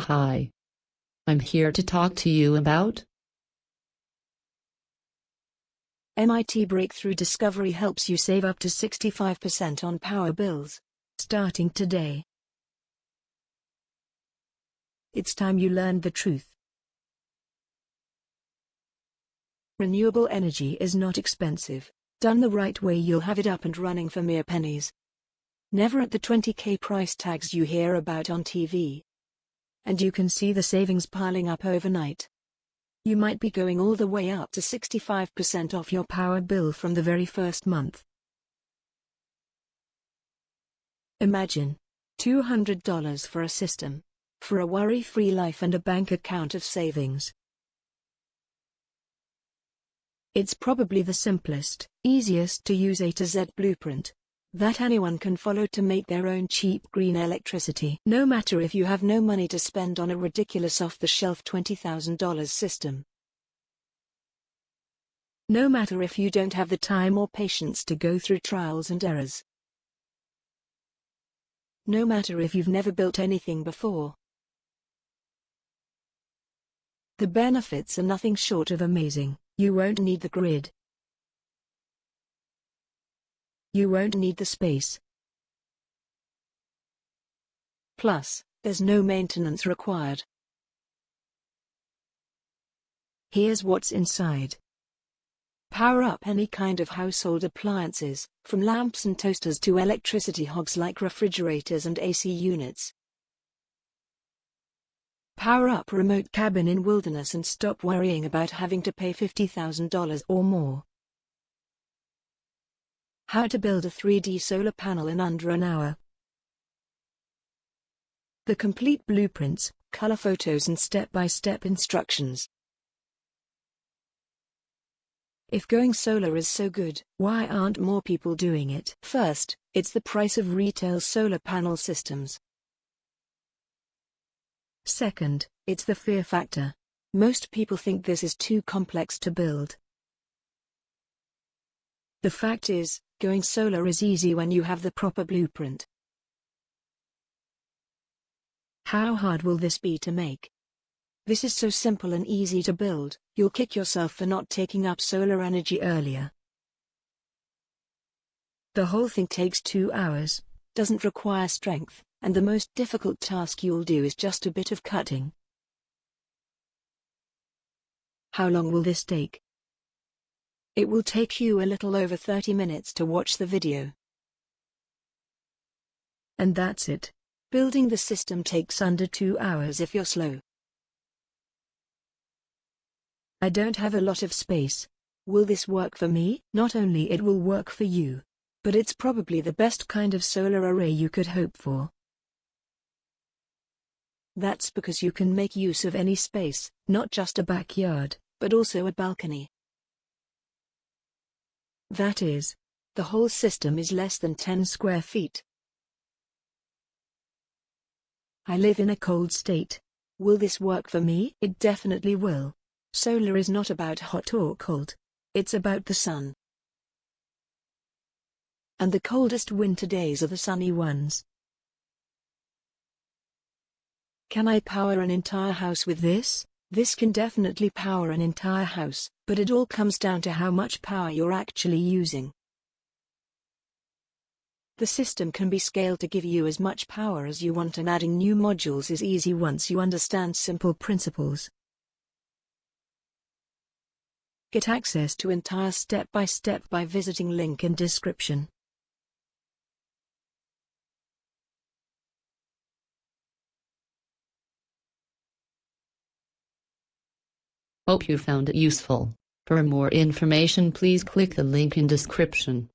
Hi. I'm here to talk to you about MIT breakthrough discovery helps you save up to 65% on power bills. Starting today. It's time you learned the truth. Renewable energy is not expensive. Done the right way, you'll have it up and running for mere pennies. Never at the 20K price tags you hear about on TV. And you can see the savings piling up overnight. You might be going all the way up to 65% off your power bill from the very first month. Imagine $200 for a system, for a worry-free life and a bank account of savings. It's probably the simplest, easiest to use A to Z blueprint that anyone can follow to make their own cheap green electricity. No matter if you have no money to spend on a ridiculous off-the-shelf $20,000 system. No matter if you don't have the time or patience to go through trials and errors. No matter if you've never built anything before. The benefits are nothing short of amazing. You won't need the grid. You won't need the space. Plus, there's no maintenance required. Here's what's inside. Power up any kind of household appliances, from lamps and toasters to electricity hogs like refrigerators and AC units. Power up remote cabin in wilderness and stop worrying about having to pay $50,000 or more. How to build a 3D solar panel in under an hour. The complete blueprints, color photos and step-by-step instructions. If going solar is so good, why aren't more people doing it? First, it's the price of retail solar panel systems. Second, it's the fear factor. Most people think this is too complex to build. The fact is, going solar is easy when you have the proper blueprint. How hard will this be to make? This is so simple and easy to build, you'll kick yourself for not taking up solar energy earlier. The whole thing takes 2 hours, doesn't require strength, and the most difficult task you'll do is just a bit of cutting. How long will this take? It will take you a little over 30 minutes to watch the video. And that's it. Building the system takes under 2 hours if you're slow. I don't have a lot of space. Will this work for me? Not only it will work for you, but it's probably the best kind of solar array you could hope for. That's because you can make use of any space, not just a backyard, but also a balcony. That is, the whole system is less than 10 square feet. I live in a cold state. Will this work for me? It definitely will. Solar is not about hot or cold. It's about the sun. And the coldest winter days are the sunny ones. Can I power an entire house with this? This can definitely power an entire house, but it all comes down to how much power you're actually using. The system can be scaled to give you as much power as you want, and adding new modules is easy once you understand simple principles. Get access to entire step-by-step by visiting link in description. Hope you found it useful. For more information, please click the link in description.